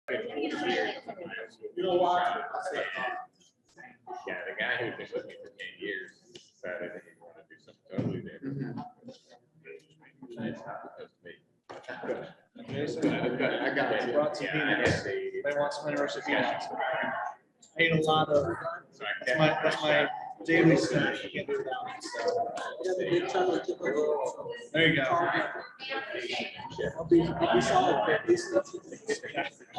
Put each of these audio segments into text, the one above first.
You know why? Yeah, the guy who's been with me for 10 years decided that he wanted to do something totally different. It's not supposed to be. I got it. Brought some peanuts. They want some University peanuts. I ate a lot of. That's my daily snack. I can't do it without it. There you go. I'll be solid for at least.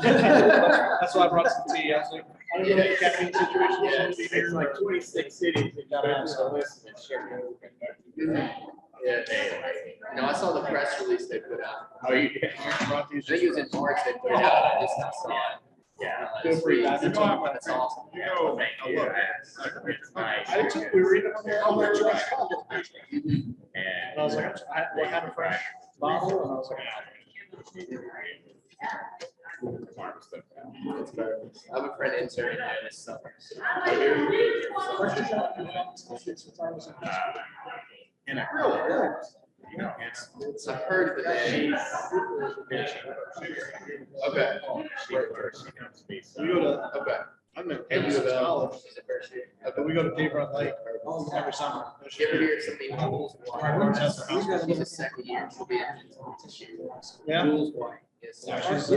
That's why I brought some tea. I was like, I don't know if caffeine situation. It's like 26 cities that got on the list and share. Yeah. No, I saw the press release they put out. Oh, you did? I think it was in March they put it out. I just not saw it. Yeah. Feel free. That's awesome. Thank you. It's nice. I took, we were eating on there. Oh, that's right. And I was like, I had a fresh bottle, and I was like, I have a friend interning there this summer. and I I've heard the name. Okay. we go to, Okay. I've never And been you to college, is it first year? but we go to Dave Run Lake every summer. You ever hear something Jules White? He's a second year. She'll be in this year. Yeah. Jules White. Yes. She's,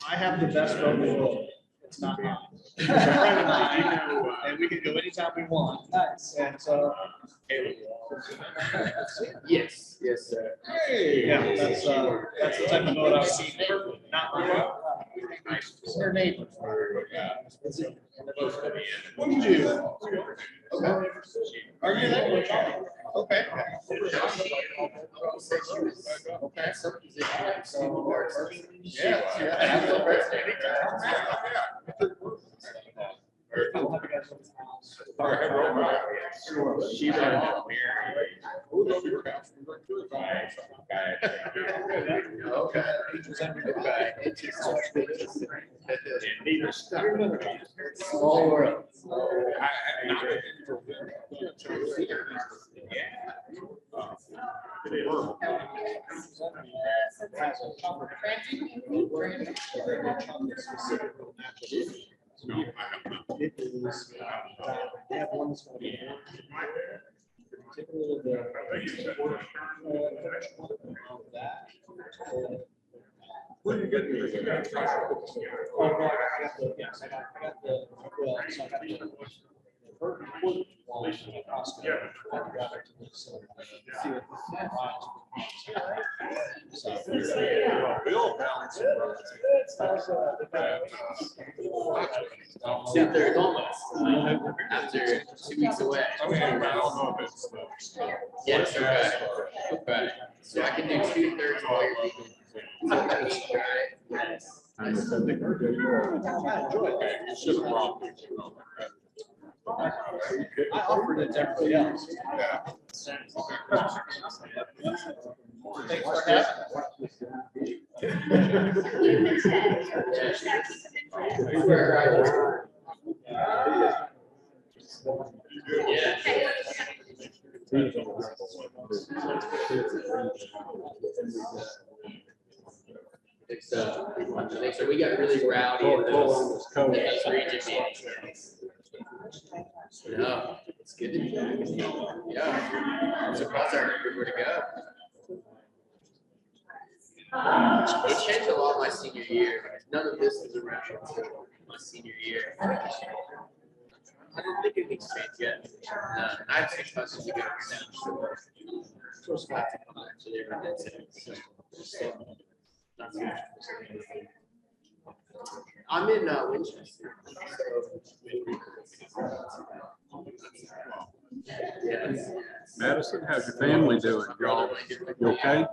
I have the best boat in the world. It's not mine. It's a friend of mine, and we can go anytime we want. Nice. And so. Yes. Yes, sir. Yeah, that's the type of boat I was seeing. Not mine. Her neighbor. What did you? Okay. Are you there? Okay. Okay. Some position, some parts. Yeah. Happy birthday. She was married. Okay. Small world. It is, they have one that's gonna be. Take a little bit. Of that. What are you getting? Oh, no, I got the, yes, I got the, well, so I got the. Very important one in Costco. I got it to this, so, see what this is. Bill balance. 2/3 almost. After 2 weeks away. Yes, okay. Okay. So I can do 2/3 while you're leaving. I enjoy it. I offered it to everybody else. Thanks for So we got really rowdy in those region meetings. No, it's good to be back. Yeah. I'm surprised I remember where to go. It changed a lot my senior year. None of this was around until my senior year. I don't think anything's changed yet. I have 6 classes to go now. I'm in Winchester. Yes. Madison, how's your family doing? Y'all, you okay?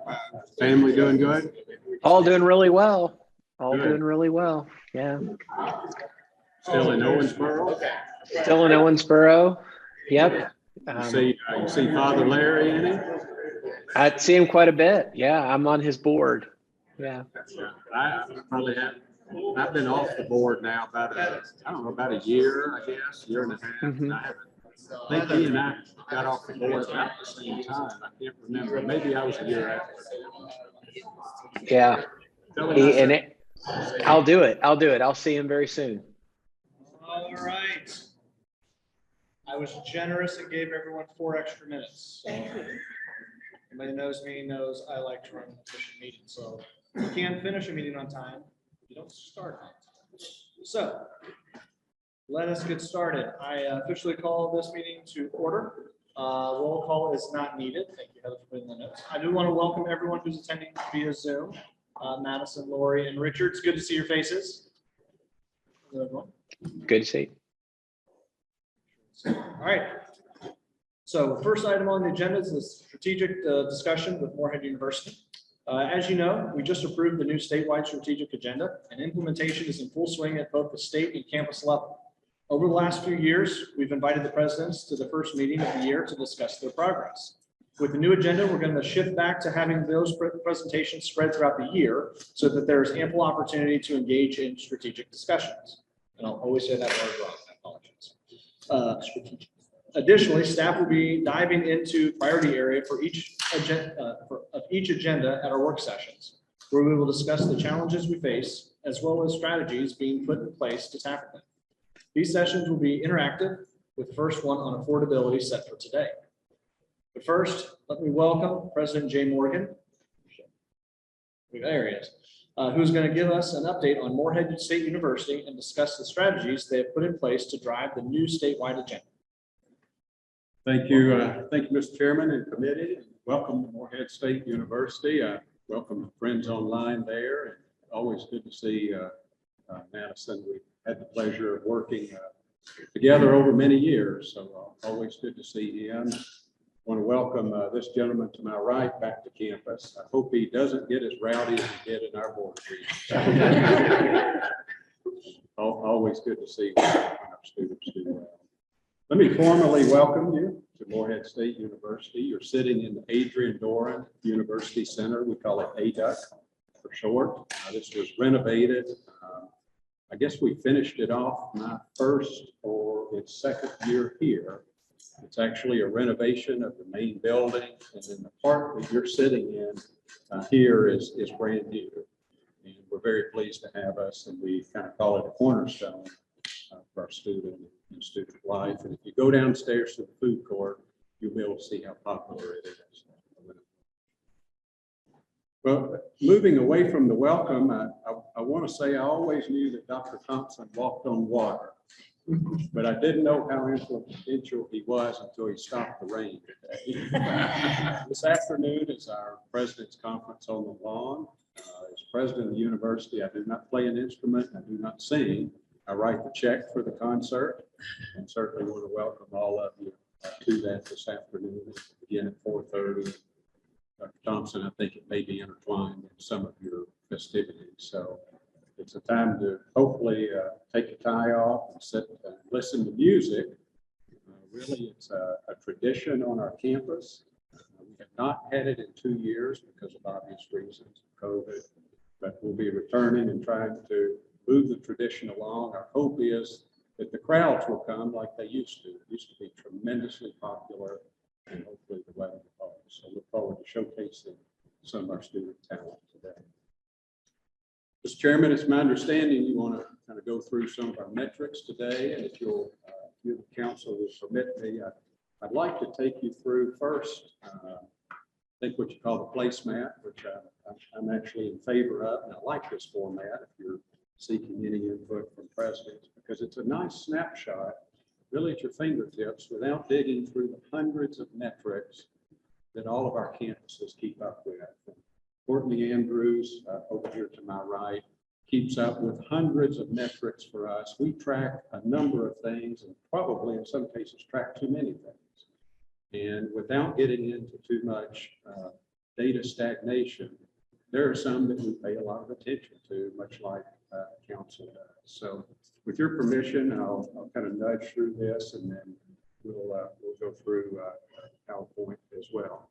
Family doing good? All doing really well. All Good. doing really well. Yeah. Still in Owensboro? Still in Owensboro. Yep. You see Father Larry any? I see him quite a bit. Yeah, I'm on his board. Yeah. I probably have. I've been off the board now about about a year, I guess, year and a half. Mhm. I think he and I got off the board about the same time. I can't remember. Maybe I was a year after. Yeah. I'll do it. I'll see him very soon. All right. I was generous and gave everyone 4 extra minutes. So anybody knows me knows I like to run efficient meetings. So you can't finish a meeting on time. You don't start on time. So let us get started. I officially call this meeting to order. Roll call is not needed. Thank you, Heather, for putting the notes. I do want to welcome everyone who's attending via Zoom. Madison, Lori, and Richard. It's good to see your faces. Hello, everyone. Good to see you. All right. So first item on the agenda is the strategic discussion with Morehead University. As you know, we just approved the new statewide strategic agenda, and implementation is in full swing at both the state and campus level. Over the last few years, we've invited the presidents to the first meeting of the year to discuss their progress. With the new agenda, we're going to shift back to having those presentations spread throughout the year so that there's ample opportunity to engage in strategic discussions. And I'll always say that word wrong. I apologize. Additionally, staff will be diving into priority area for each agenda at our work sessions, where we will discuss the challenges we face, as well as strategies being put in place to tackle them. These sessions will be interactive, with the first one on affordability set for today. But first, let me welcome President Jay Morgan. There he is. Who's going to give us an update on Morehead State University and discuss the strategies they have put in place to drive the new statewide agenda. Thank you, Mr. Chairman and committee. Welcome to Morehead State University. Welcome friends online there. And always good to see Madison. We've had the pleasure of working together over many years, so always good to see him. I want to welcome this gentleman to my right back to campus. I hope he doesn't get as rowdy as he did in our board meeting. Always good to see our students do well. Let me formally welcome you to Morehead State University. You're sitting in the Adrian Doran University Center. We call it ADUC for short. This was renovated. I guess we finished it off my first or its second year here. It's actually a renovation of the main building, and then the part that you're sitting in here is brand new. And we're very pleased to have us, and we kind of call it a cornerstone for our student life. And if you go downstairs to the food court, you'll be able to see how popular it is. Well, moving away from the welcome, I want to say I always knew that Dr. Thompson walked on water. But I didn't know how influential he was until he stopped the rain today. This afternoon is our president's conference on the lawn. As president of the university, I do not play an instrument. I do not sing. I write the check for the concert, and certainly want to welcome all of you to that this afternoon. Again at 4:30. Dr. Thompson, I think it may be intertwined in some of your festivities. So it's a time to hopefully take a tie off and sit and listen to music. Really, it's a tradition on our campus. We have not had it in 2 years because of obvious reasons, COVID, but we'll be returning and trying to move the tradition along. Our hope is that the crowds will come like they used to. It used to be tremendously popular, and hopefully the weather will hold. So look forward to showcasing some of our student talent today. Mr. Chairman, it's my understanding you want to kind of go through some of our metrics today, and if you'll, you, the council, will permit me, I'd like to take you through first, I think what you call the placemat, which I'm actually in favor of, and I like this format if you're seeking any input from presidents, because it's a nice snapshot, really at your fingertips, without digging through the hundreds of metrics that all of our campuses keep up with. Courtney Andrews, over here to my right, keeps up with hundreds of metrics for us. We track a number of things, and probably in some cases track too many things. And without getting into too much data stagnation, there are some that we pay a lot of attention to, much like council does. So with your permission, I'll kind of nudge through this, and then we'll go through PowerPoint as well.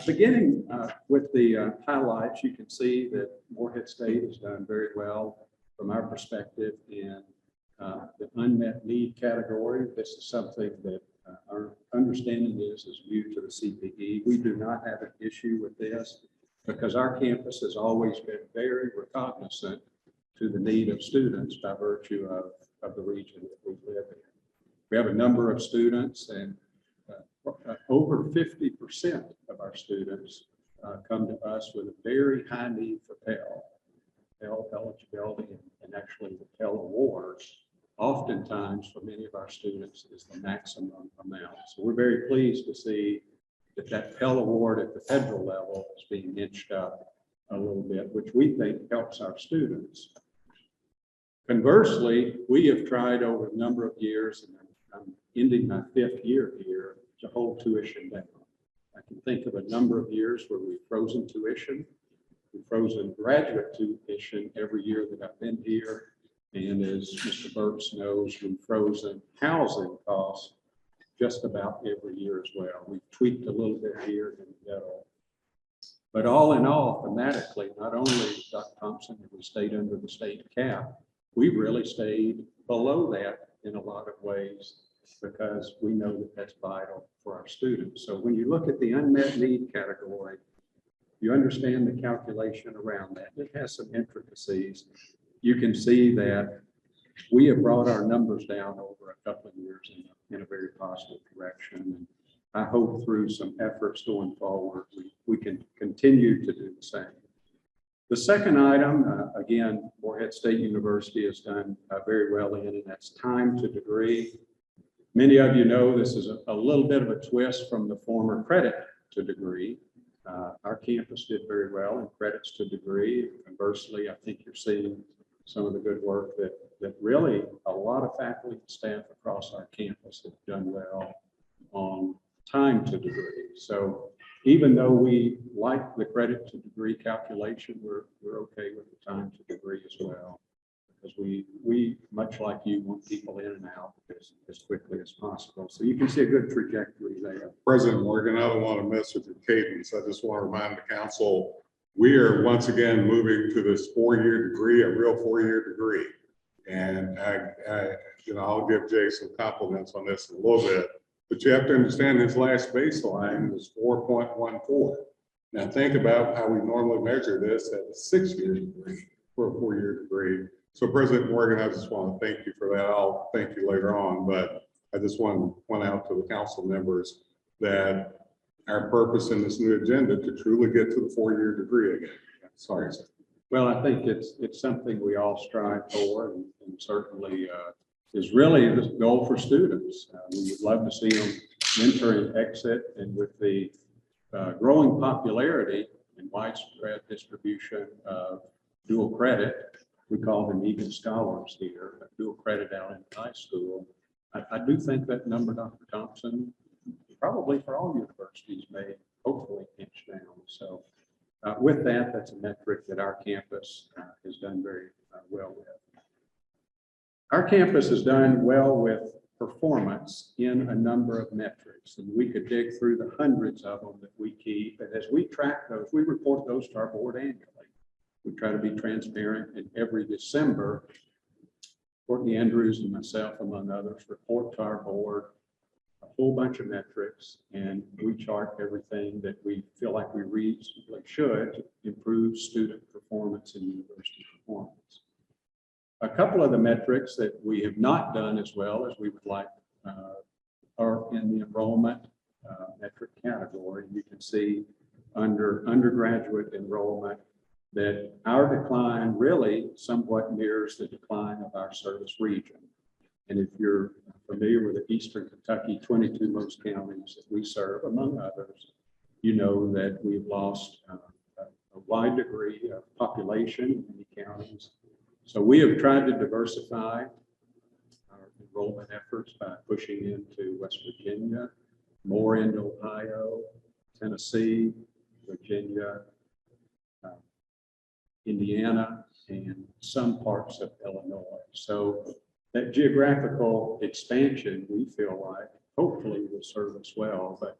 Beginning with the highlights, you can see that Morehead State has done very well from our perspective in the unmet need category. This is something that our understanding is new to the CPE. We do not have an issue with this. because our campus has always been very recognizant to the need of students by virtue of the region that we live in. We have a number of students, and over 50% of our students come to us with a very high need for Pell eligibility, and actually the Pell Awards oftentimes for many of our students is the maximum amount. So we're very pleased to see that Pell Award at the federal level is being inched up a little bit, which we think helps our students. Conversely, we have tried over a number of years, and I'm ending my 5th year here, to hold tuition down. I can think of a number of years where we've frozen tuition. We've frozen graduate tuition every year that I've been here. And as Mr. Burks knows, we've frozen housing costs just about every year as well. We've tweaked a little bit here and there. But all in all, thematically, not only, Dr. Thompson, have we stayed under the state cap, we've really stayed below that in a lot of ways, because we know that that's vital for our students. So when you look at the unmet need category, you understand the calculation around that. It has some intricacies. You can see that we have brought our numbers down over a couple of years in a very positive direction. And I hope through some efforts going forward, we can continue to do the same. The second item, again, Morehead State University has done very well in, and that's time to degree. Many of you know this is a little bit of a twist from the former credit to degree. Our campus did very well in credits to degree. Conversely, I think you're seeing some of the good work that really a lot of faculty and staff across our campus have done well on time to degree. So even though we like the credit to degree calculation, we're okay with the time to degree as well, because we much like you want people in and out as quickly as possible. So you can see a good trajectory there. President Morgan, I don't want to mess with your cadence. I just want to remind the council, we are once again moving to this 4-year degree, a real 4-year degree. And I'll give Jay some compliments on this in a little bit, but you have to understand his last baseline was 4.14. Now think about how we normally measure this at a 6-year degree for a 4-year degree. So President Morgan, I just want to thank you for that. I'll thank you later on, but I just want to point out to the council members that our purpose in this new agenda to truly get to the 4-year degree again. Sorry, sir. Well, I think it's something we all strive for, and certainly is really the goal for students. We would love to see them enter and exit, and with the growing popularity and widespread distribution of dual credit, we call them even scholars here, dual credit out in high school. I do think that number, Dr. Thompson, probably for all universities may hopefully inch down. So with that, that's a metric that our campus has done very well with. Our campus has done well with performance in a number of metrics, and we could dig through the hundreds of them that we keep. And as we track those, we report those to our board annually. We try to be transparent, and every December, Courtney Andrews and myself, among others, report to our board a whole bunch of metrics, and we chart everything that we feel like we reasonably should to improve student performance and university performance. A couple of the metrics that we have not done as well as we would like are in the enrollment metric category. You can see under undergraduate enrollment that our decline really somewhat mirrors the decline of our service region. And if you're familiar with the Eastern Kentucky 22 most counties that we serve, among others, you know that we've lost a wide degree of population in many counties. So we have tried to diversify our enrollment efforts by pushing into West Virginia, more into Ohio, Tennessee, Virginia, Indiana, and some parts of Illinois. So that geographical expansion, we feel like, hopefully will serve us well, but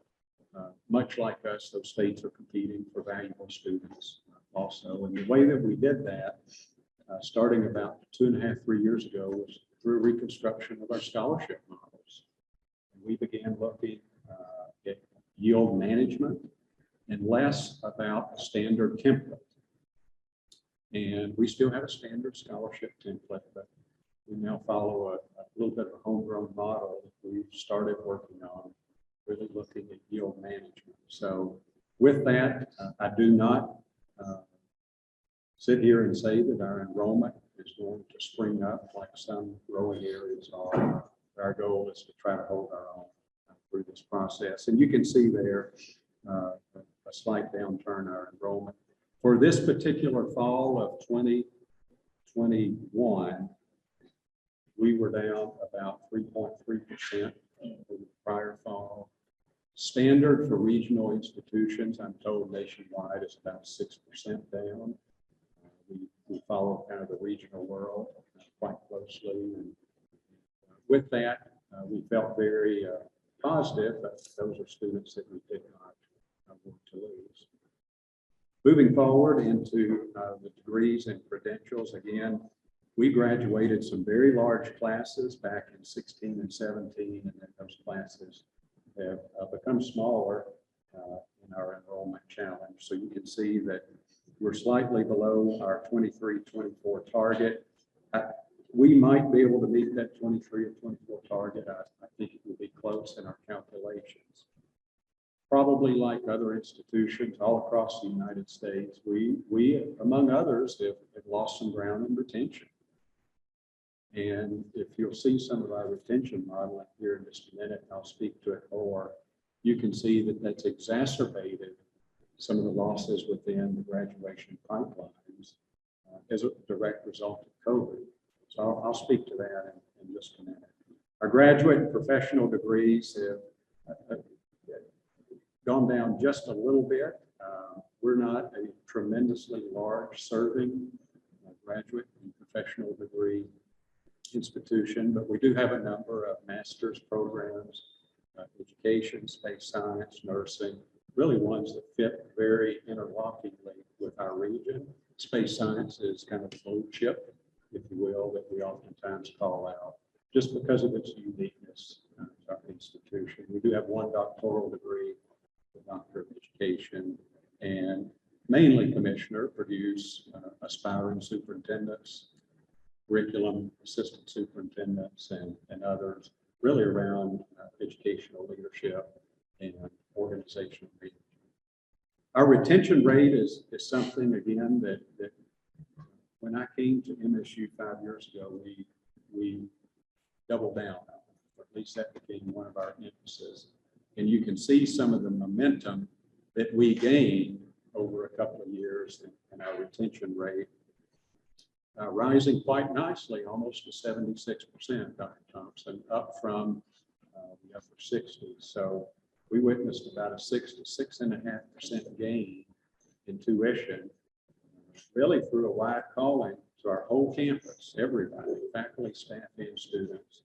much like us, those states are competing for valuable students also. And the way that we did that, starting about 2.5, 3 years ago, was through reconstruction of our scholarship models. And we began looking at yield management and less about a standard template. And we still have a standard scholarship template, but we now follow a little bit of a homegrown model that we've started working on, really looking at yield management. So with that, I do not sit here and say that our enrollment is going to spring up like some growing areas are. Our goal is to try to hold our own through this process. And you can see there a slight downturn in our enrollment. For this particular fall of 2021, we were down about 3.3% from the prior fall. Standard for regional institutions, I'm told nationwide, is about 6% down. We follow kind of the regional world quite closely. And with that, we felt very positive that those are students that we did not want to lose. Moving forward into the degrees and credentials, again, we graduated some very large classes back in 16 and 17, and then those classes have become smaller in our enrollment challenge. So you can see that we're slightly below our 23-24 target. We might be able to meet that 23 or 24 target. I think it will be close in our calculations. Probably like other institutions all across the United States, we among others, have lost some ground in retention. And if you'll see some of our retention modeling here in just a minute, and I'll speak to it more, you can see that that's exacerbated some of the losses within the graduation pipelines as a direct result of COVID. So I'll speak to that in just a minute. Our graduate and professional degrees have gone down just a little bit. We're not a tremendously large serving graduate and professional degree institution, but we do have a number of master's programs, education, space science, nursing, really ones that fit very interlockingly with our region. Space science is kind of the blue chip, if you will, that we oftentimes call out just because of its uniqueness to our institution. We do have one doctoral degree, the Doctor of Education, and mainly commissioner, produce aspiring superintendents, curriculum assistant superintendents, and others, really around educational leadership and organizational leadership. Our retention rate is something, again, that when I came to MSU 5 years ago, we doubled down on, or at least that became one of our emphasis. And you can see some of the momentum that we gained over a couple of years in our retention rate, rising quite nicely, almost to 76%, Dr. Thompson, up from the upper 60s. So we witnessed about a 6 to 6.5% gain in tuition, really through a wide calling to our whole campus, everybody, faculty, staff, and students,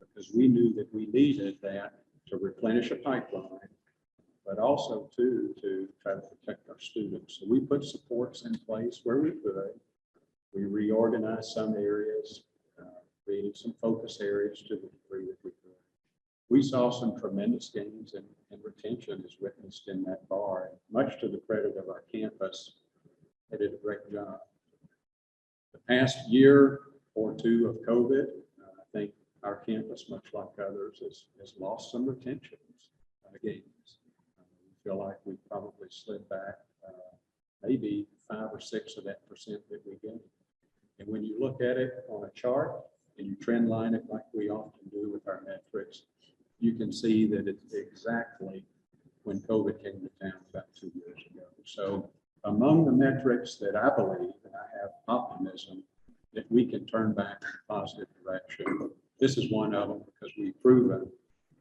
because we knew that we needed that to replenish a pipeline, but also to try to protect our students. So we put supports in place where we could. We reorganized some areas, created some focus areas to the degree that we could. We saw some tremendous gains in retention as witnessed in that bar. And much to the credit of our campus, they did a great job. The past year or two of COVID, I think our campus, much like others, has lost some retention gains. We feel like we probably slid back maybe 5 or 6 of that % that we gained. And when you look at it on a chart and you trend line it like we often do with our metrics, you can see that it's exactly when COVID came to town about 2 years ago. So among the metrics that I believe, and I have optimism that we can turn back in a positive direction, this is one of them because we've proven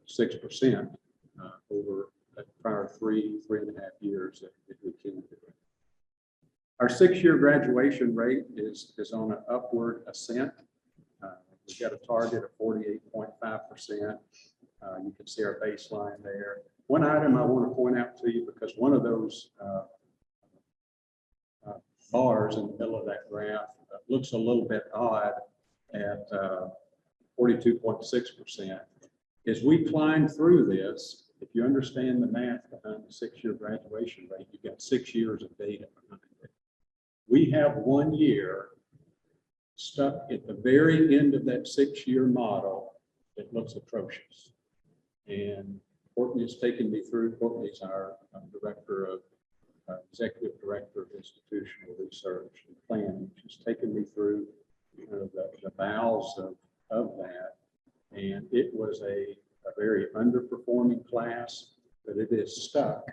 6% over the prior 3.5 years that we can do it. Our 6-year graduation rate is on an upward ascent. We've got a target of 48.5%. You can see our baseline there. One item I want to point out to you, because one of those bars in the middle of that graph looks a little bit odd at 42.6%. As we climb through this, if you understand the math behind the 6-year graduation rate, you've got 6 years of data behind it. We have 1 year stuck at the very end of that 6-year model that looks atrocious. And Courtney has taken me through. Courtney's our executive director of institutional research and planning. She's taken me through the bowels of that. And it was a very underperforming class, but it is stuck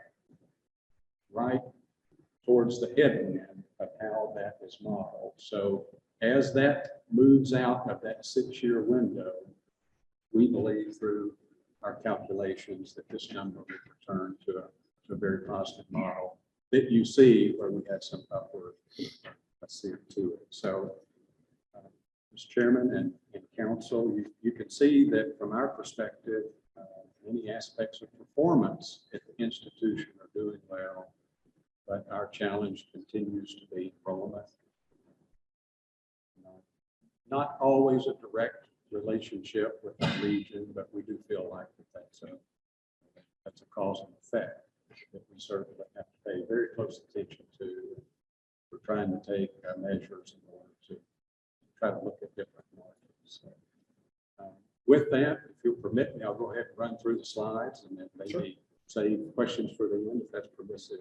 right towards the headwind of how that is modeled. So as that moves out of that 6-year window, we believe through our calculations that this number will return to a very positive model that you see where we had some upward to it. So, Mr. Chairman and Council, you can see that from our perspective, many aspects of performance at the institution are doing well, but our challenge continues to be enrollment. Not always a direct relationship with the region, but we do feel like that's a cause and effect that we certainly have to pay very close attention to. We're trying to take measures in order to try to look at different markets. So, with that, if you'll permit me, I'll go ahead and run through the slides and then maybe save questions for the end if that's permissive.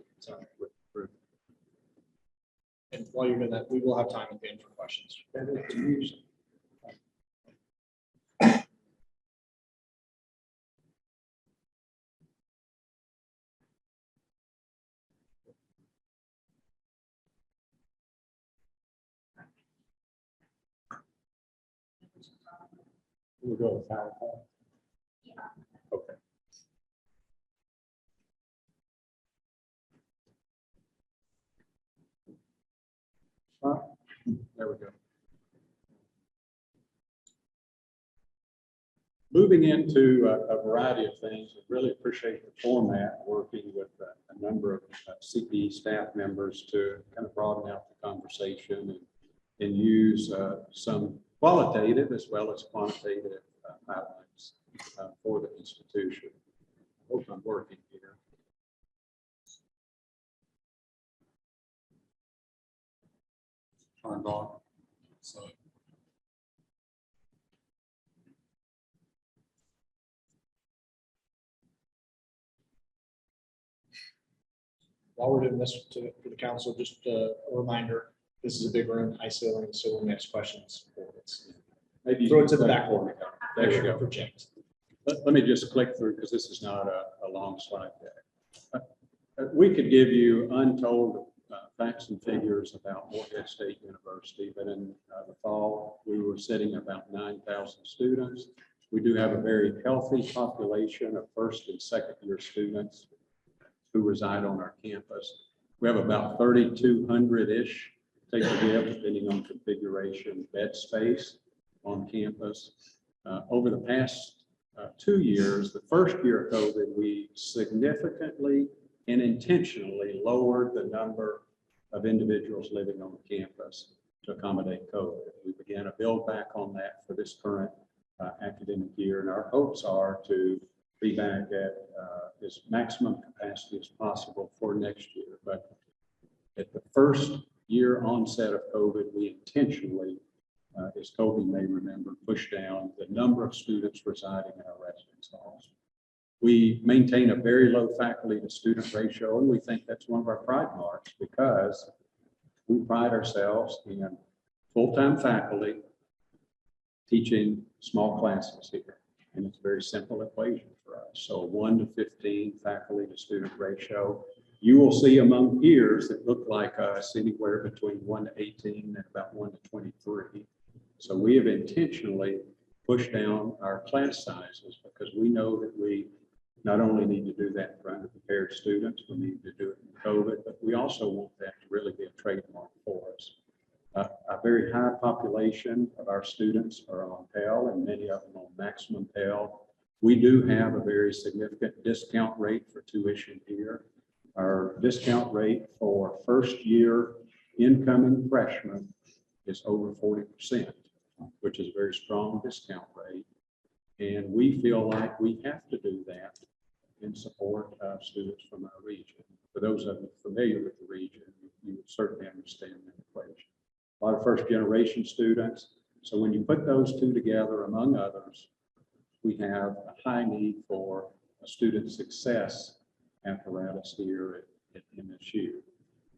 And while you're doing that, we will have time at the end for questions. We'll go with PowerPoint. Yeah. Okay. There we go. Moving into a variety of things, I really appreciate the format, working with a number of CPE staff members to kind of broaden out the conversation and use some qualitative as well as quantitative highlights for the institution. I hope I'm working here. Turned on. So While we're doing this for the council, just a reminder, this is a big room, isolating, so when next questions, Maybe throw it to the back corner. There you go. Project. Let me just click through because this is not a long slide deck. We could give you untold facts and figures about Morehead State University, but in the fall, we were sitting about 9,000 students. We do have a very healthy population of first and second year students who reside on our campus. We have about 3,200-ish, take a give, depending on configuration, bed space on campus. Over the past 2 years, the first year of COVID, we significantly and intentionally lowered the number of individuals living on the campus to accommodate COVID. We began a build back on that for this current academic year, and our hopes are to be back at as maximum capacity as possible for next year. But at the first year onset of COVID, we intentionally, as Kobe may remember, pushed down the number of students residing in our residence halls. We maintain a very low faculty to student ratio, and we think that's one of our pride marks because we pride ourselves in full-time faculty teaching small classes here. And it's a very simple equation for us. So 1 to 15 faculty to student ratio. You will see among peers that look like us anywhere between 1 to 18 and about 1 to 23. So we have intentionally pushed down our class sizes because we know that we not only need to do that for underprepared students, we need to do it in COVID, but we also want that to really be a trademark for us. A very high population of our students are on Pell and many of them on maximum Pell. We do have a very significant discount rate for tuition here. Our discount rate for first year incoming freshmen is over 40%, which is a very strong discount rate. And we feel like we have to do that in support of students from our region. For those of you familiar with the region, you would certainly understand that equation. A lot of first generation students. So when you put those two together, among others, we have a high need for a student success apparatus here at MSU.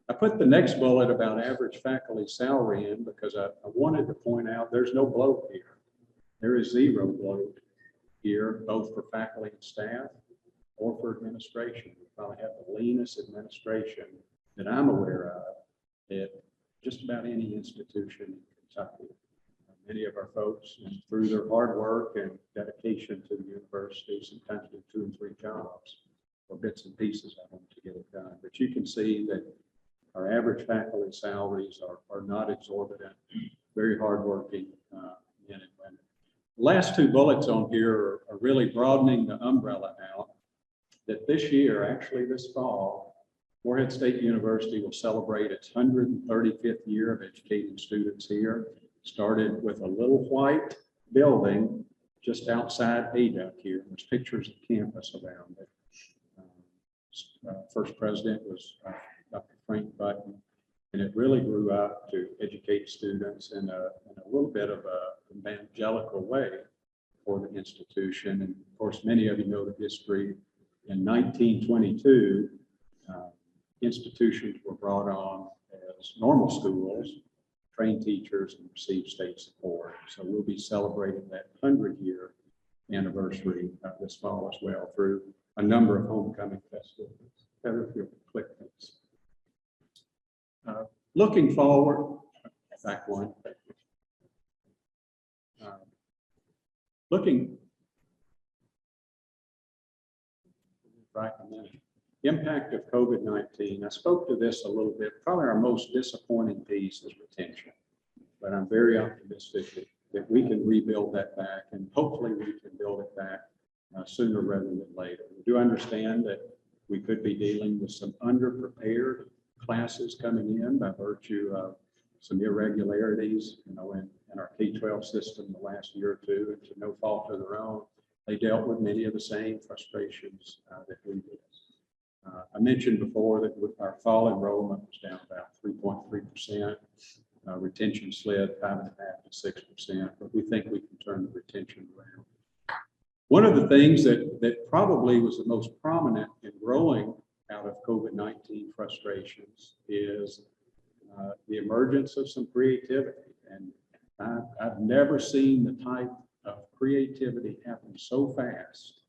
I put the next bullet about average faculty salary in because I wanted to point out there's no bloat here. There is zero bloat here, both for faculty and staff or for administration. We probably have the leanest administration that I'm aware of at just about any institution in Kentucky. Many of our folks, and through their hard work and dedication to the university, sometimes do 2 and 3 jobs or bits and pieces of them to get it done. But you can see that our average faculty salaries are not exorbitant, very hardworking men and women. The last 2 bullets on here are really broadening the umbrella out, that this year, actually this fall, Morehead State University will celebrate its 135th year of educating students here. Started with a little white building just outside ADUC here. There's pictures of campus around it. First president was Dr. Frank Button, and it really grew up to educate students in a little bit of an evangelical way for the institution. And of course, many of you know the history. In 1922, institutions were brought on as normal schools, train teachers, and receive state support. So we'll be celebrating that 100-year anniversary this fall as well through a number of homecoming festivities. Heather, if you'll click this. Looking forward, back one. Looking right a minute. Impact of COVID-19. I spoke to this a little bit. Probably our most disappointing piece is retention, but I'm very optimistic that we can rebuild that back, and hopefully we can build it back sooner rather than later. We do understand that we could be dealing with some underprepared classes coming in by virtue of some irregularities, in our K-12 system the last year or two, and to no fault of their own. They dealt with many of the same frustrations that we did. I mentioned before that with our fall enrollment was down about 3.3%. Retention slid 5.5% to 6%, but we think we can turn the retention around. One of the things that probably was the most prominent in growing out of COVID-19 frustrations is the emergence of some creativity. And I've never seen the type of creativity happen so fast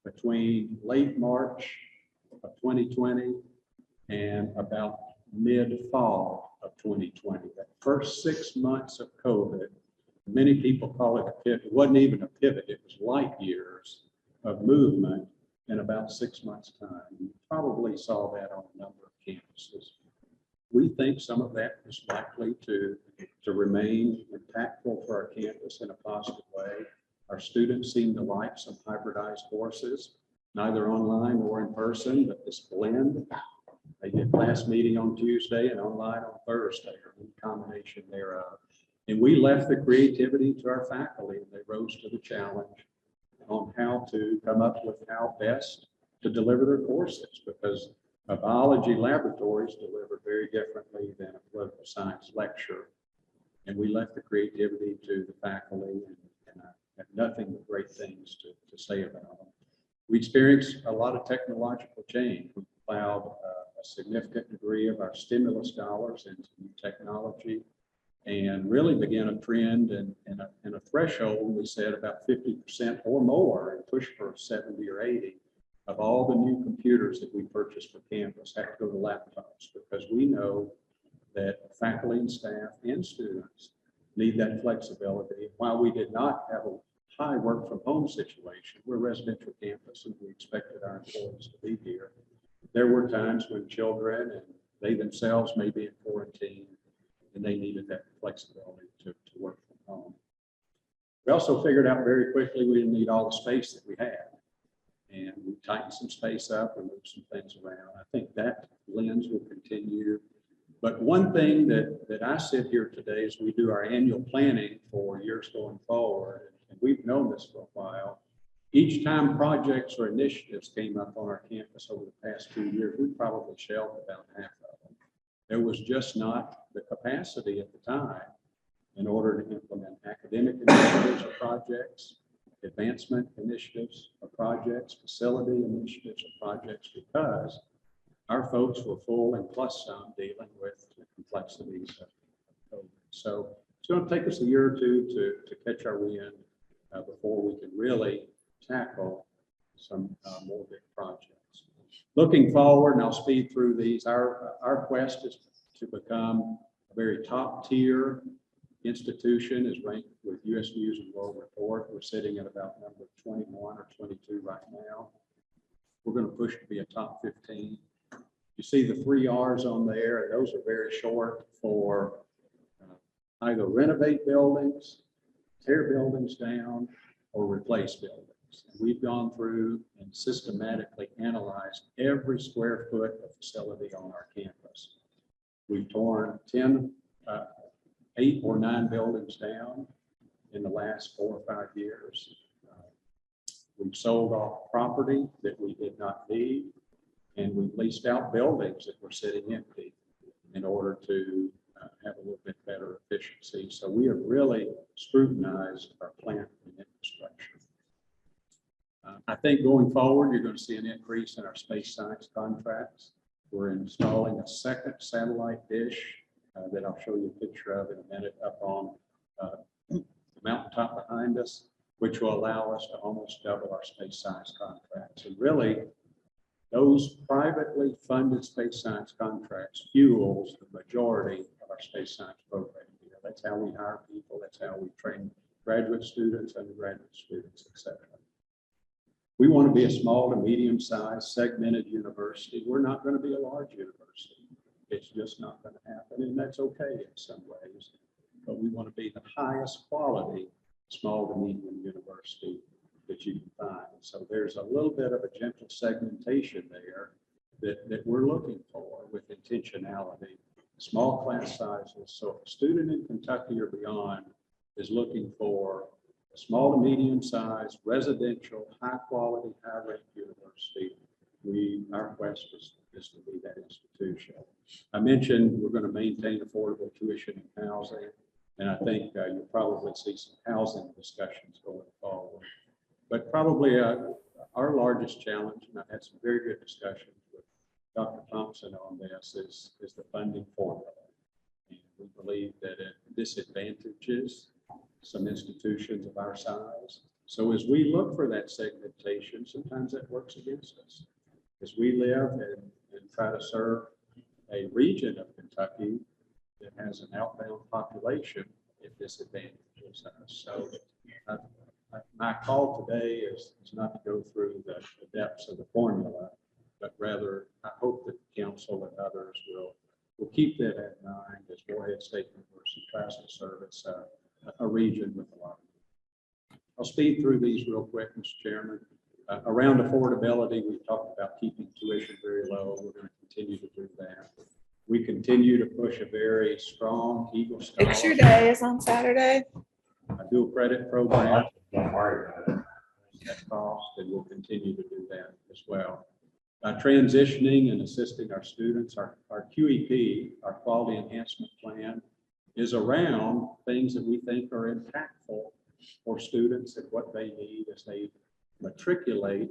between late March of 2020 and about mid-fall of 2020. That first 6 months of COVID, many people call it a pivot. It wasn't even a pivot, it was light years of movement in about 6 months' time. You probably saw that on a number of campuses. We think some of that is likely to remain impactful for our campus in a positive way. Our students seem to like some hybridized courses, neither online or in person, but this blend. They did class meeting on Tuesday and online on Thursday, or a combination thereof. And we left the creativity to our faculty, and they rose to the challenge on how to come up with how best to deliver their courses, because a biology laboratory is delivered very differently than a political science lecture. And we left the creativity to the faculty, and I have nothing but great things to say about them. We experienced a lot of technological change. We plowed a significant degree of our stimulus dollars into new technology, and really began a trend and a threshold. We said about 50% or more, and push for 70 or 80 of all the new computers that we purchased for campus have to go to laptops, because we know that faculty and staff and students need that flexibility. While we did not have a high work from home situation, we're a residential campus and we expected our employees to be here. There were times when children and they themselves may be in quarantine and they needed that flexibility to work from home. We also figured out very quickly we didn't need all the space that we had. And we tightened some space up and moved some things around. I think that lens will continue. But one thing that I sit here today is we do our annual planning for years going forward, and we've known this for a while. Each time projects or initiatives came up on our campus over the past 2 years, we probably shelved about half of them. There was just not the capacity at the time in order to implement academic initiatives or projects, advancement initiatives or projects, facility initiatives or projects, because our folks were full and plus some dealing with the complexities of COVID. So it's going to take us a year or two to catch our wind before we can really tackle some more big projects. Looking forward, and I'll speed through these, our quest is to become a very top tier institution, is ranked with U.S. News and World Report. We're sitting at about number 21 or 22 right now. We're going to push to be a top 15. You see the 3 R's on there, and those are very short for either renovate buildings, tear buildings down, or replace buildings. And we've gone through and systematically analyzed every square foot of facility on our campus. We've torn 8 or 9 buildings down in the last 4 or 5 years. We've sold off property that we did not need, and we've leased out buildings that were sitting empty in order to have a little bit better efficiency. So we have really scrutinized our plant and infrastructure. I think going forward, you're going to see an increase in our space science contracts. We're installing a second satellite dish that I'll show you a picture of in a minute up on the mountaintop behind us, which will allow us to almost double our space science contracts. And really, those privately funded space science contracts fuels the majority of our space science program here. That's how we hire people. That's how we train graduate students, undergraduate students, etc. We want to be a small to medium-sized segmented university. We're not going to be a large university. It's just not going to happen, and that's okay in some ways. But we want to be the highest quality small to medium university that you can find. So there's a little bit of a gentle segmentation there that we're looking for with intentionality. Small class sizes. So if a student in Kentucky or beyond is looking for a small to medium sized residential, high quality, high ranked university, our quest is to be that institution. I mentioned we're going to maintain affordable tuition and housing, and I think you'll probably see some housing discussions going forward. But probably our largest challenge, and I've had some very good discussions with Dr. Thompson on this, is the funding formula. And we believe that it disadvantages some institutions of our size. So as we look for that segmentation, sometimes that works against us. As we live and try to serve a region of Kentucky that has an outbound population, it disadvantages us. So my call today is not to go through the depths of the formula, but rather I hope that the council and others will keep that in mind as Morehead State University tries to service a region with a lot. I'll speed through these real quick, Mr. Chairman. Around affordability, we've talked about keeping tuition very low. We're going to continue to do that. We continue to push a very strong Eagle Scholar. Picture Day is on Saturday. A dual credit program. That cost, and we'll continue to do that as well. Transitioning and assisting our students, our QEP, our Quality Enhancement Plan, is around things that we think are impactful for students and what they need as they matriculate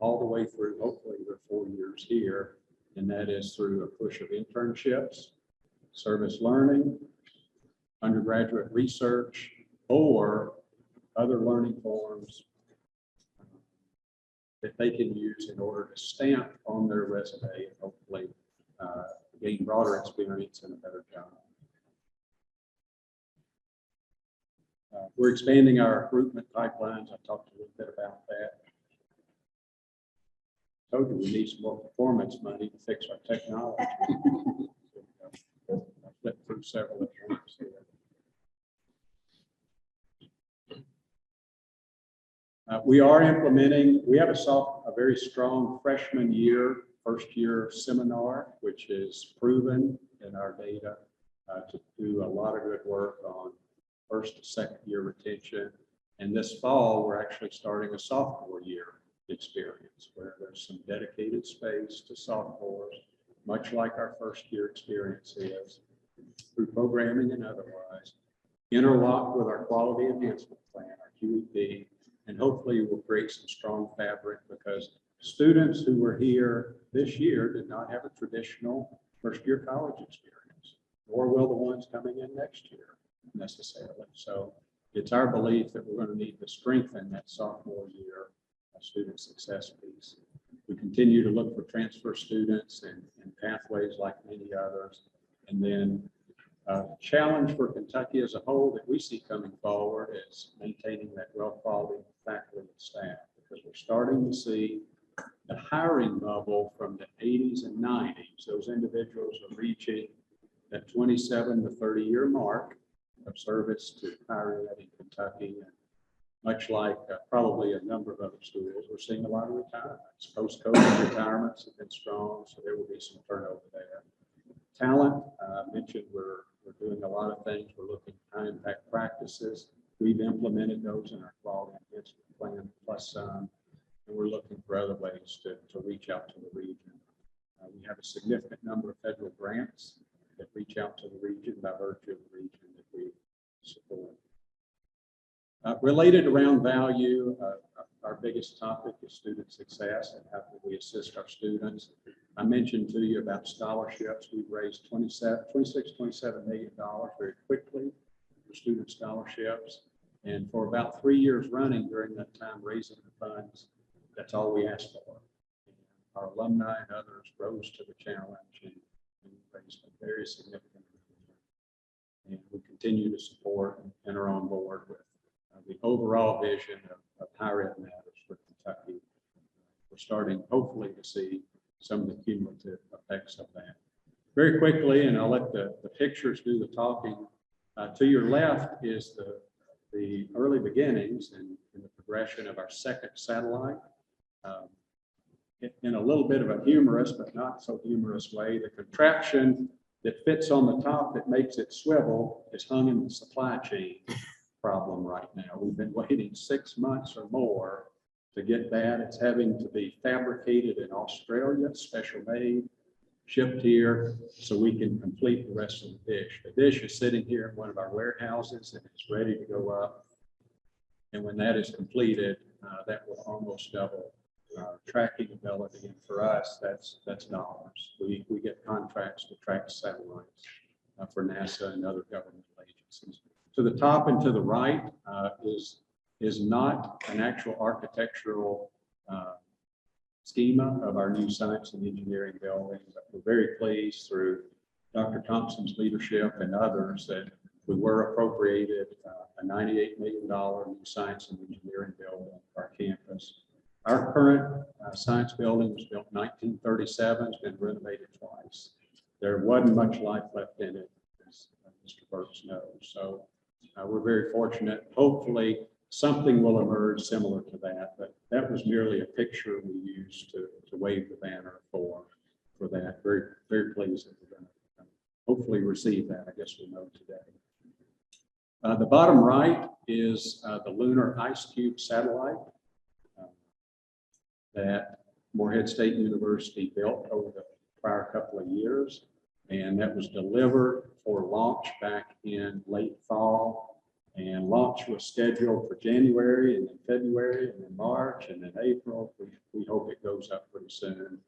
all the way through, hopefully, their 4 years here. And that is through a push of internships, service learning, undergraduate research, or other learning forms that they can use in order to stamp on their resume and hopefully gain broader experience and a better job. We're expanding our recruitment pipelines. I talked a little bit about that. I told you we need some more performance money to fix our technology. I'll flip through several of them here. We are implementing, we have a very strong freshman year, first year seminar, which is proven in our data to do a lot of good work on first to second year retention. And this fall, we're actually starting a sophomore year experience where there's some dedicated space to sophomores, much like our first year experience is, through programming and otherwise, interlocked with our quality enhancement plan, our QEP, and hopefully we'll create some strong fabric because students who were here this year did not have a traditional first year college experience, nor will the ones coming in next year necessarily. So it's our belief that we're going to need to strengthen that sophomore year student success piece. We continue to look for transfer students and pathways like many others. And then challenge for Kentucky as a whole that we see coming forward is maintaining that well-quality faculty and staff, because we're starting to see the hiring bubble from the 80s and 90s. Those individuals are reaching that 27 to 30-year mark of service to higher ed in Kentucky. And much like probably a number of other schools, we're seeing a lot of retirements. Post-COVID retirements have been strong, so there will be some turnover there. Talent, mentioned we're doing a lot of things. We're looking at high impact practices. We've implemented those in our quality enhancement plan plus some, and we're looking for other ways to reach out to the region. We have a significant number of federal grants that reach out to the region by virtue of the region that we support. Related around value, our biggest topic is student success and how can we assist our students. I mentioned to you about scholarships. We've raised $27 million very quickly for student scholarships. And for about 3 years running during that time raising the funds, that's all we asked for. And our alumni and others rose to the challenge and raised a very significant amount. And we continue to support and are on board with the overall vision of higher ed matters for Kentucky. We're starting hopefully to see some of the cumulative effects of that. Very quickly, and I'll let the pictures do the talking. To your left is the early beginnings and the progression of our second satellite. In a little bit of a humorous, but not so humorous way, the contraption that fits on the top that makes it swivel is hung in the supply chain problem right now. We've been waiting 6 months or more to get that. It's having to be fabricated in Australia, special made, shipped here so we can complete the rest of the dish. The dish is sitting here in one of our warehouses and it's ready to go up. And when that is completed, that will almost double our tracking ability. And for us, that's dollars. We get contracts to track satellites for NASA and other government agencies. To the top and to the right is not an actual architectural schema of our new science and engineering building, but we're very pleased through Dr. Thompson's leadership and others that we were appropriated a $98 million new science and engineering building for our campus. Our current science building was built in 1937, it's been renovated twice. There wasn't much life left in it, as Mr. Burks knows. So we're very fortunate. Hopefully something will emerge similar to that, but that was merely a picture we used to wave the banner for that. Very, very pleased that we're going to hopefully receive that. I guess we'll know today. The bottom right is the lunar ice cube satellite that Morehead State University built over the prior couple of years. And that was delivered for launch back in late fall. And launch was scheduled for January and then February and then March and then April. We hope it goes up pretty soon.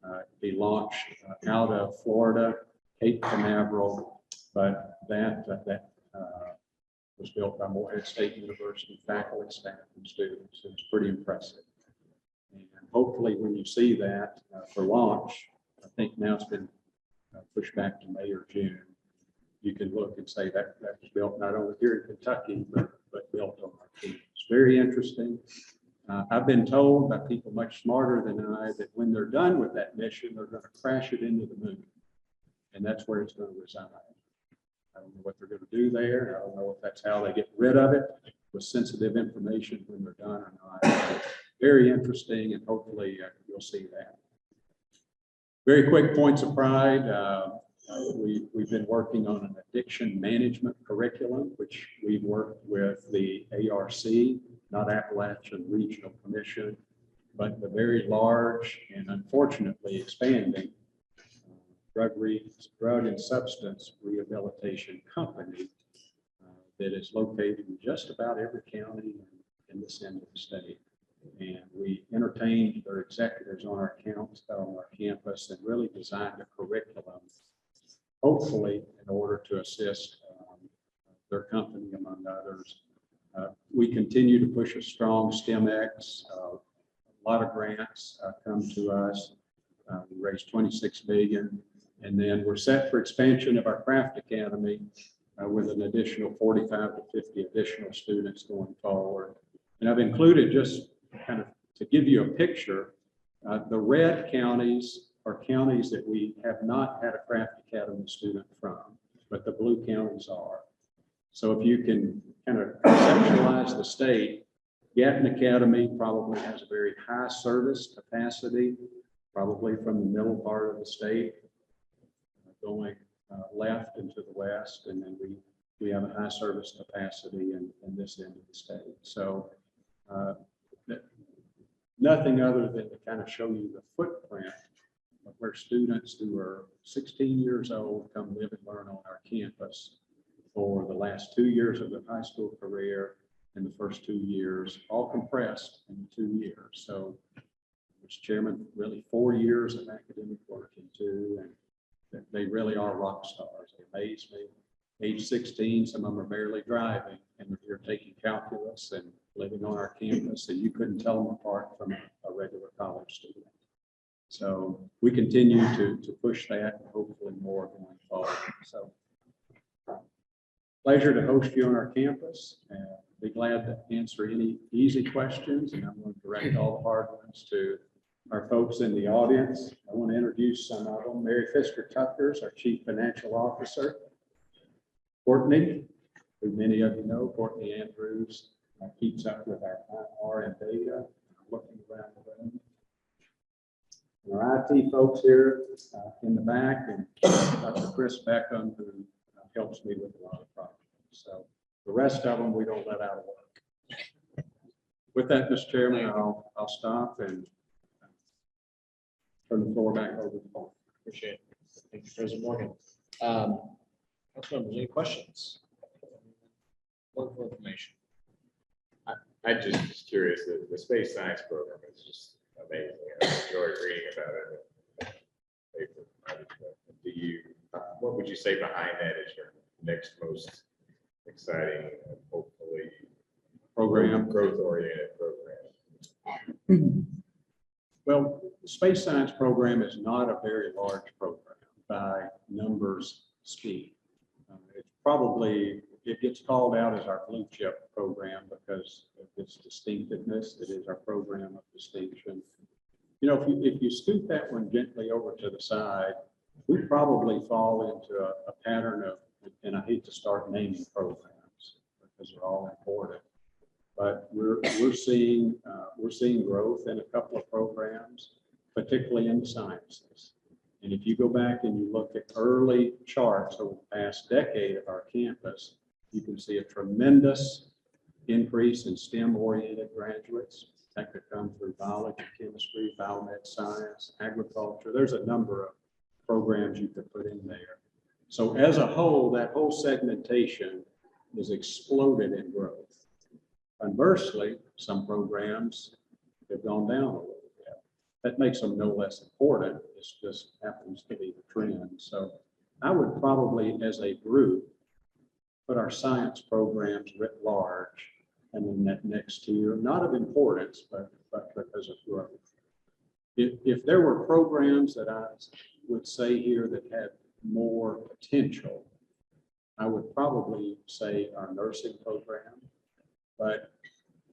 It'll be launched out of Florida, Cape Canaveral, but that was built by Morehead State University faculty, staff, and students. It's pretty impressive. And hopefully when you see that for launch, I think now it's been pushed back to May or June, you can look and say that was built not only here in Kentucky, but built on our team. It's very interesting. I've been told by people much smarter than I that when they're done with that mission, they're going to crash it into the moon. And that's where it's going to reside. I don't know what they're going to do there. I don't know if that's how they get rid of it with sensitive information when they're done or not. Very interesting, and hopefully you'll see that. Very quick points of pride. We've been working on an addiction management curriculum, which we've worked with the ARC, not Appalachian Regional Commission, but the very large and unfortunately expanding drug and substance rehabilitation company that is located in just about every county in this end of the state. And we entertained their executives on our campus and really designed a curriculum, hopefully in order to assist their company, among others. We continue to push a strong STEMX. A lot of grants come to us. We raised $26 million. And then we're set for expansion of our craft academy with an additional 45 to 50 additional students going forward. And I've included, just kind of to give you a picture, the red counties are counties that we have not had a craft academy student from, but the blue counties are. So if you can kind of conceptualize the state, Gatton Academy probably has a very high service capacity, probably from the middle part of the state, going left and to the west, and then we have a high service capacity in this end of the state. So nothing other than to kind of show you the footprint of where students who are 16 years old come live and learn on our campus for the last 2 years of their high school career and the first 2 years, all compressed in 2 years. So, Mr. Chairman, really 4 years of academic work in 2, and they really are rock stars. They amaze me. Age 16, some of them are barely driving, and they're here taking calculus and living on our campus, and you couldn't tell them apart from a regular college student. So we continue to push that, and hopefully more going forward. So pleasure to host you on our campus, and be glad to answer any easy questions, and I'm going to direct all the hard ones to our folks in the audience. I want to introduce some of them. Mary Fisker Tucker's our Chief Financial Officer. Courtney, who many of you know, Courtney Andrews, keeps up with our IR and data, looking around the room. And our IT folks here in the back, and Dr. Chris Beckham, who helps me with a lot of projects. So the rest of them we don't let out of work. With that, Mr. Chairman, I'll stop and turn the floor back over to Paul. Appreciate it. Thank you, President Morgan. Councilmembers, any questions? Wonderful information. I just was curious, the space science program is just amazing. I enjoyed reading about it. Do you, what would you say behind that is your next most exciting, hopefully growth-oriented program? Well, the space science program is not a very large program by numbers speed. It's probably, it gets called out as our blue chip program because of its distinctiveness. It is our program of distinction. You know, if you scoot that one gently over to the side, we probably fall into a pattern of, and I hate to start naming programs because they're all important, but we're seeing growth in a couple of programs, particularly in the sciences. And if you go back and you look at early charts over the past decade of our campus, you can see a tremendous increase in STEM-oriented graduates. That could come through biology, chemistry, biomed science, agriculture. There's a number of programs you could put in there. So as a whole, that whole segmentation has exploded in growth. Conversely, some programs have gone down a little bit. That makes them no less important. It just happens to be the trend. So I would probably, as a group, put our science programs writ large and then that next tier, not of importance, but because of growth. If there were programs that I would say here that had more potential, I would probably say our nursing program. But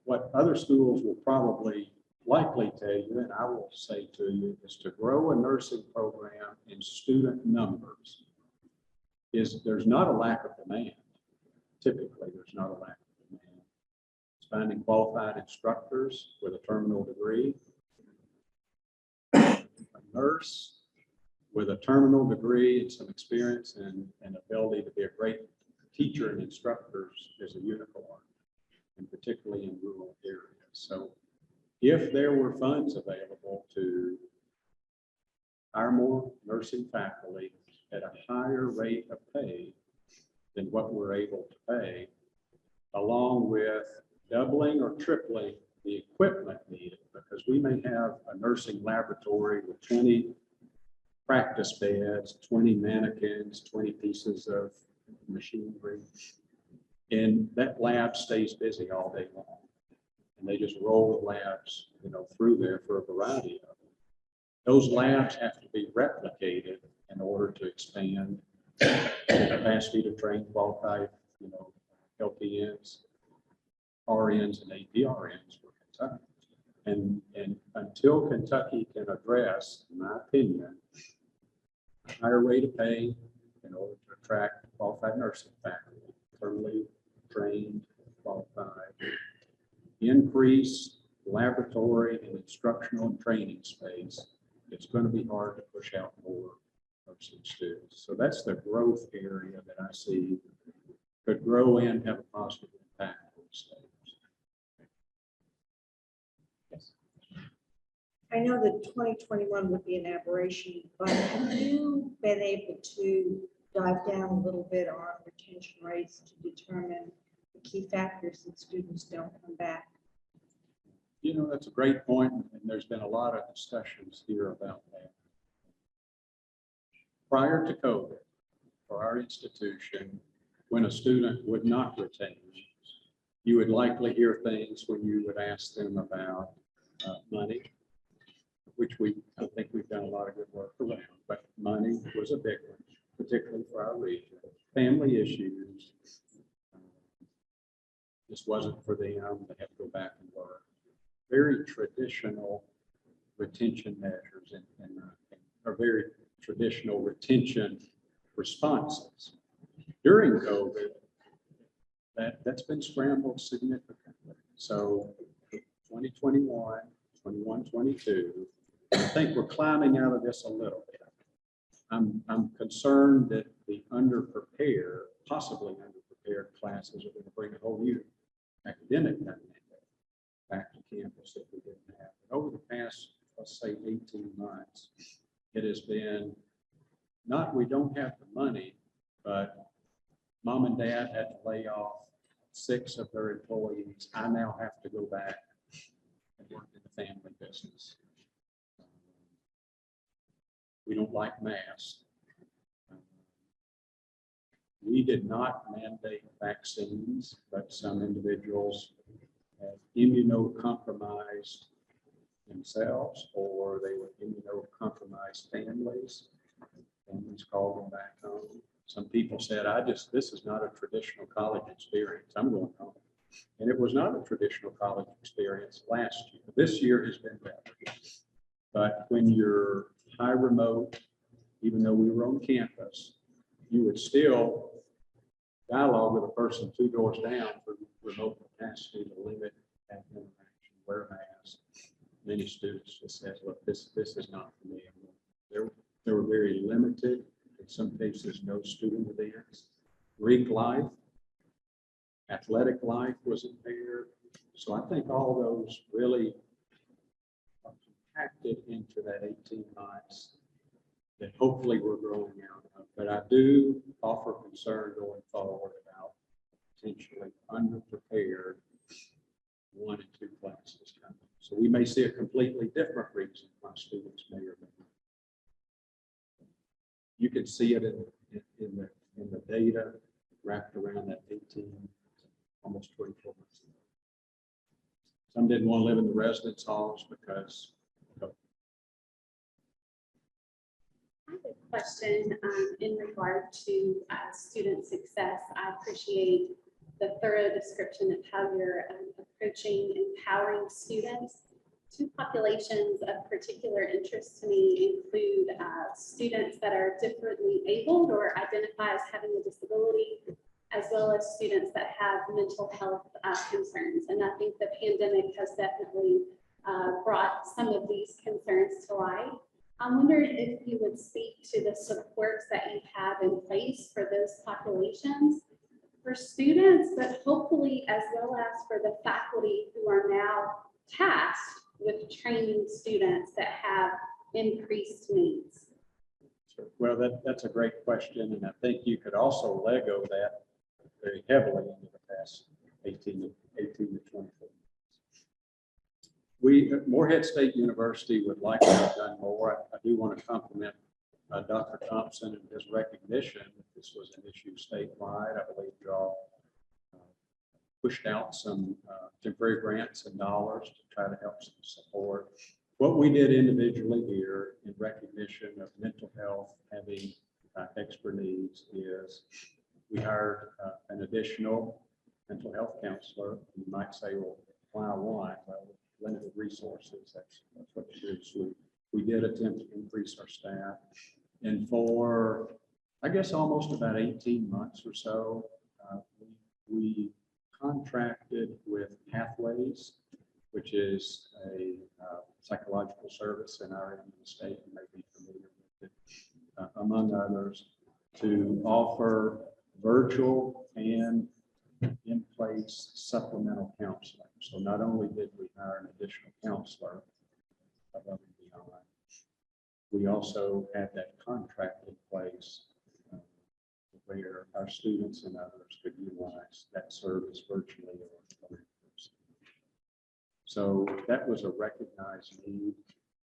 what other schools will probably likely tell you, and I will say to you, is to grow a nursing program in student numbers there's not a lack of demand. Typically, there's not a lack of demand. It's finding qualified instructors with a terminal degree, a nurse, with a terminal degree and some experience and ability to be a great teacher and instructor is a unicorn, and particularly in rural areas. So if there were funds available to hire more nursing faculty at a higher rate of pay than what we're able to pay, along with doubling or tripling the equipment needed, because we may have a nursing laboratory with 20 practice beds, 20 mannequins, 20 pieces of machinery, and that lab stays busy all day long. And they just roll the labs, through there for a variety of them. Those labs have to be replicated in order to expand the capacity to train qualified, LPNs, RNs, and APRNs for Kentucky. And until Kentucky can address, in my opinion, a higher rate of pay in order to attract qualified nursing faculty, firmly trained, qualified, increase laboratory and instructional and training space, it's going to be hard to push out more nursing students. So that's the growth area that I see could grow and have a positive impact on the state. Yes. I know that 2021 would be an aberration, but have you been able to dive down a little bit on retention rates to determine the key factors that students don't come back? That's a great point, and there's been a lot of discussions here about that. Prior to COVID, for our institution, when a student would not retain, you would likely hear things when you would ask them about money, which I think we've done a lot of good work around, but money was a big one, particularly for our region. Family issues, this wasn't for them, they had to go back and work. Very traditional retention measures and are very traditional retention responses. During COVID, that's been scrambled significantly. So 2021, 21, 22, I think we're climbing out of this a little bit. I'm concerned that the underprepared, possibly underprepared classes are going to bring a whole new academic dynamic back to campus that we didn't have. But over the past, let's say 18 months, it has been not we don't have the money, but mom and dad had to lay off 6 of their employees. I now have to go back and work in the family business. We don't like masks. We did not mandate vaccines, but some individuals have immunocompromised themselves, or they were immunocompromised families. Families called them back home. Some people said, this is not a traditional college experience. I'm going home. And it was not a traditional college experience last year. This year has been better. But when you're high remote, even though we were on campus, you would still dialogue with a person 2 doors down for remote capacity to limit that interaction, wear a mask. Many students just said, look, this is not for me. They were very limited. In some cases, no student events. Greek life, athletic life was impaired. So I think all those really compacted into that 18 months that hopefully we're growing out of. But I do offer concern going forward about potentially underprepared 1 and 2 classes coming. So we may see a completely different reason why students may or may not. You can see it in the data wrapped around that 18, almost 24 months. Some didn't want to live in the residence halls because I have a question in regard to student success. I appreciate the thorough description of how you're approaching empowering students. 2 populations of particular interest to me include students that are differently abled or identify as having a disability, as well as students that have mental health concerns. And I think the pandemic has definitely brought some of these concerns to light. I wondered if you would speak to the supports that you have in place for those populations, for students, but hopefully as well as for the faculty who are now tasked with training students that have increased needs. Well, that's a great question, and I think you could also Lego that very heavily into the past 18 to 24 months. We, at Morehead State University, would like to have done more. I do want to compliment Dr. Thompson and his recognition that this was an issue statewide. I believe y'all pushed out some temporary grants and dollars to try to help some support. What we did individually here in recognition of mental health having extra needs is we hired an additional mental health counselor. You might say, well, why one? Well, limited resources. That's what it is. We did attempt to increase our staff. And for, I guess, almost about 18 months or so, we contracted with Pathways, which is a psychological service in our end of the state. You may be familiar with it, among others, to offer virtual and in-place supplemental counseling. So not only did we hire an additional counselor above and beyond, we also had that contract in place where our students and others could utilize that service virtually or in person. So that was a recognized need,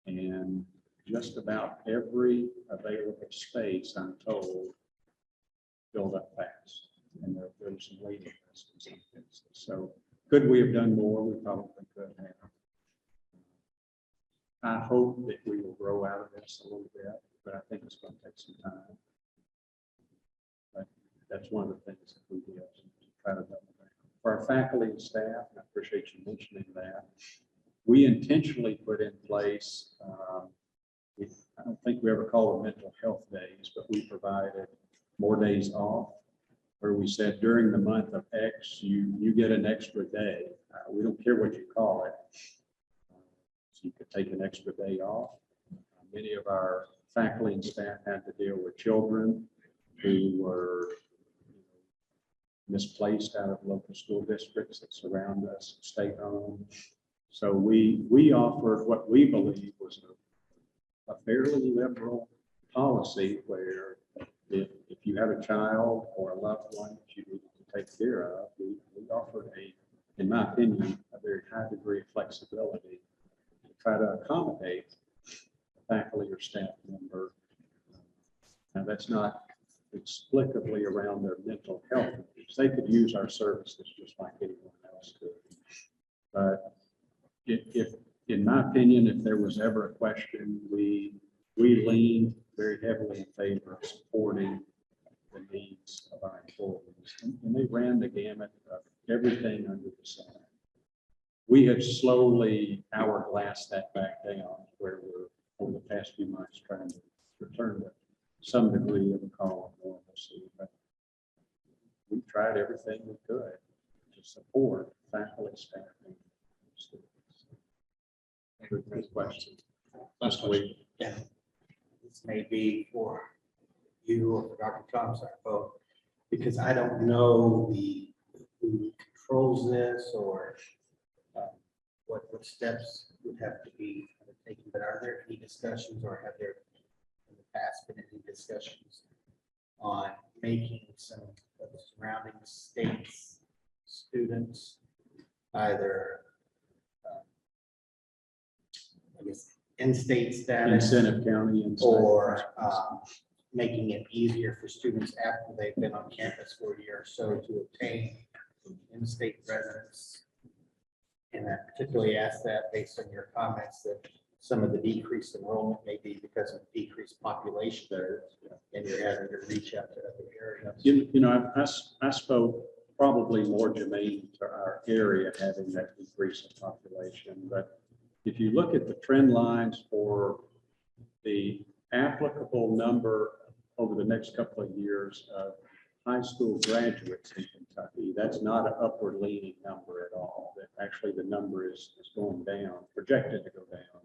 and just about every available space, I'm told, filled up fast. And there was some waiting lists in some cases. So could we have done more? We probably could have. I hope that we will grow out of this a little bit, but I think it's going to take some time. But that's one of the things that we did to try to double down. For our faculty and staff, and I appreciate you mentioning that, we intentionally put in place, I don't think we ever called them mental health days, but we provided more days off, where we said during the month of X, you get an extra day. We don't care what you call it. So you could take an extra day off. Many of our faculty and staff had to deal with children who were misplaced out of local school districts that surround us, state-owned. So we offered what we believe was a fairly liberal policy where if you have a child or a loved one that you need to take care of, we offered in my opinion, a very high degree of flexibility to try to accommodate a faculty or staff member. Now that's not explicably around their mental health needs. They could use our services just like anyone else could. But if in my opinion, if there was ever a question, we leaned very heavily in favor of supporting the needs of our employees. And they ran the gamut of everything under the sun. We have slowly hourglassed that back down where we're over the past few months trying to return to some degree of a call of normalcy. But we tried everything we could to support faculty, staff, and students. Great question. Last week. Yeah. This may be for you or for Dr. Thompson, both, because I don't know who controls this or what steps would have to be taken. But are there any discussions, or have there in the past been any discussions on making some of the surrounding states students either I guess in-state status Incentive county and or making it easier for students after they've been on campus for a year or so to obtain in-state residence? And I particularly ask that based on your comments that some of the decreased enrollment may be because of decreased population there, and you're having to reach out to other areas. You know, I spoke probably more germane to our area having that decrease in population, but if you look at the trend lines for the applicable number over the next couple of years of high school graduates in Kentucky, that's not an upward leaning number at all. That actually the number is going down, projected to go down.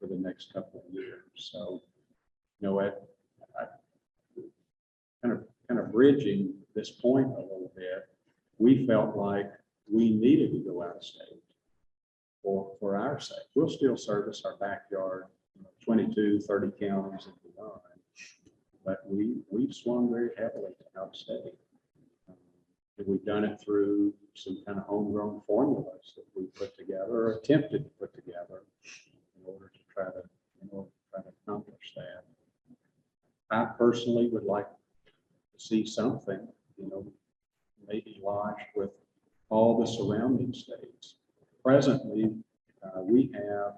for the next couple of years. So, you know, I kind of bridging this point a little bit, we felt like we needed to go out of state for our sake. We'll still service our backyard, 22, 30 counties and beyond. But we've swung very heavily to out of state. And we've done it through some kind of homegrown formulas that we put together or attempted to put together in order to try to accomplish that. I personally would like to see something, maybe lodged with all the surrounding states. Presently, we have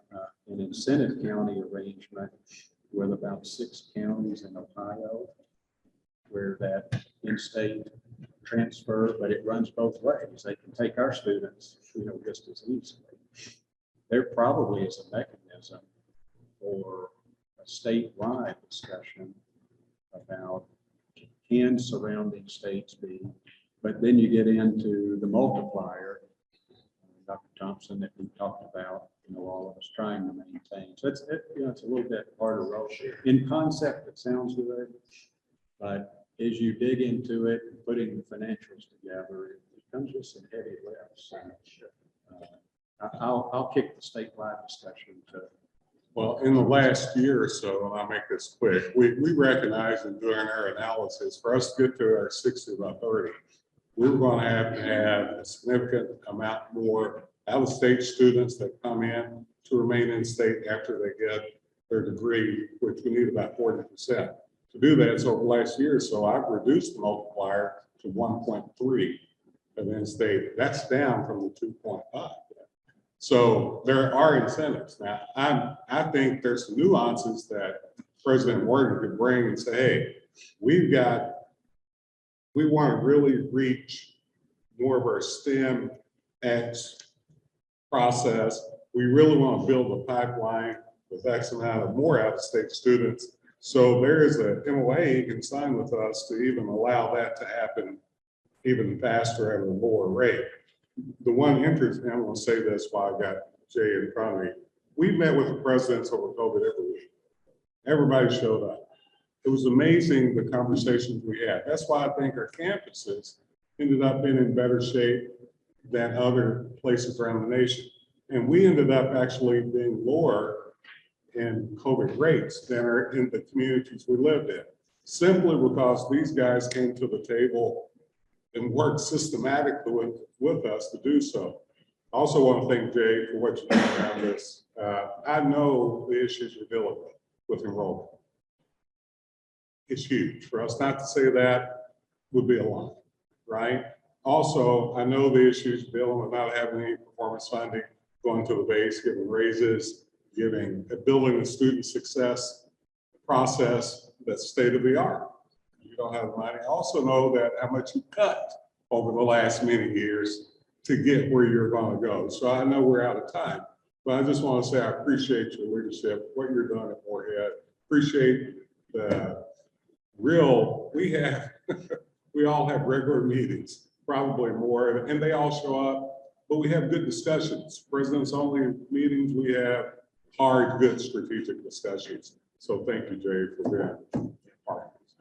an incentive county arrangement with about 6 counties in Ohio, where that in-state transfer, but it runs both ways. They can take our students, just as easily. There probably is a mechanism for a statewide discussion about can surrounding states be, but then you get into the multiplier, Dr. Thompson, that we talked about, all of us trying to maintain. So it's a little bit harder road. In concept, it sounds good, but as you dig into it, putting the financials together, it becomes just some heavy lifts. I'll kick the statewide discussion to. Well, in the last year or so, and I'll make this quick, we recognized in doing our analysis, for us to get to our 60 by 30, we were going to have a significant amount more out-of-state students that come in to remain in state after they get their degree, which we need about 40%. To do that, so over the last year or so, I've reduced the multiplier to 1.3 of in-state. That's down from the 2.5. So there are incentives. Now, I think there's some nuances that President Morgan could bring and say, hey, we want to really reach more of our STEM X process. We really want to build a pipeline with X amount of more out-of-state students. So there is a MOA he can sign with us to even allow that to happen even faster at a lower rate. The one interesting, I'm going to say this while I got Jay in front of me. We met with the presidents over COVID every week. Everybody showed up. It was amazing the conversations we had. That's why I think our campuses ended up being in better shape than other places around the nation. And we ended up actually being lower in COVID rates than are in the communities we lived in, simply because these guys came to the table and worked systematically with us to do so. I also want to thank Jay for what you did around this. I know the issues you're dealing with enrollment. It's huge. For us not to say that would be a lie, right? Also, I know the issues dealing with not having any performance funding, going to the base, giving raises, building a student success process that's state of the art. You don't have money. I also know that how much you cut over the last many years to get where you're going to go. So I know we're out of time, but I just want to say I appreciate your leadership, what you're doing at Morehead. Appreciate the we all have regular meetings, probably more, and they all show up, but we have good discussions. President's only meetings, we have hard, good strategic discussions. So thank you, Jay, for being part of this.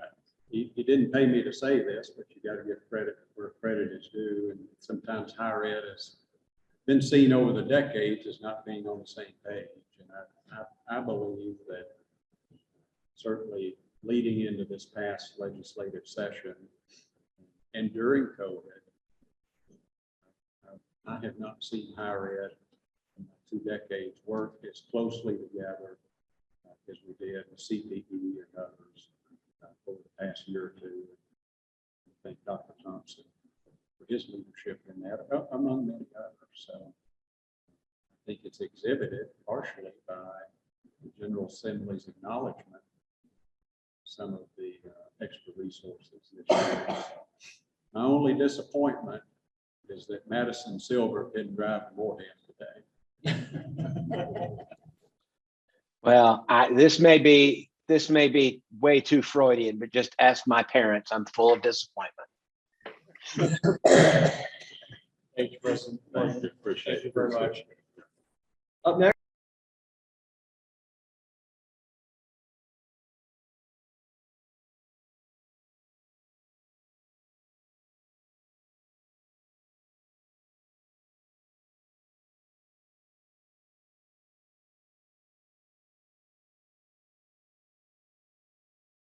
He didn't pay me to say this, but you got to give credit where credit is due. And sometimes higher ed has been seen over the decades as not being on the same page. And I believe that certainly leading into this past legislative session and during COVID, I have not seen higher ed in 2 decades work as closely together as we did with CPE and others over the past year or two. I thank Dr. Thompson for his leadership in that, among many others. So I think it's exhibited partially by the General Assembly's acknowledgement of some of the extra resources that my only disappointment is that Madison Silver didn't drive to Morehead today. Well, this may be way too Freudian, but just ask my parents. I'm full of disappointment. Thank you, President. Thank you. Appreciate Thank you very much. Up next.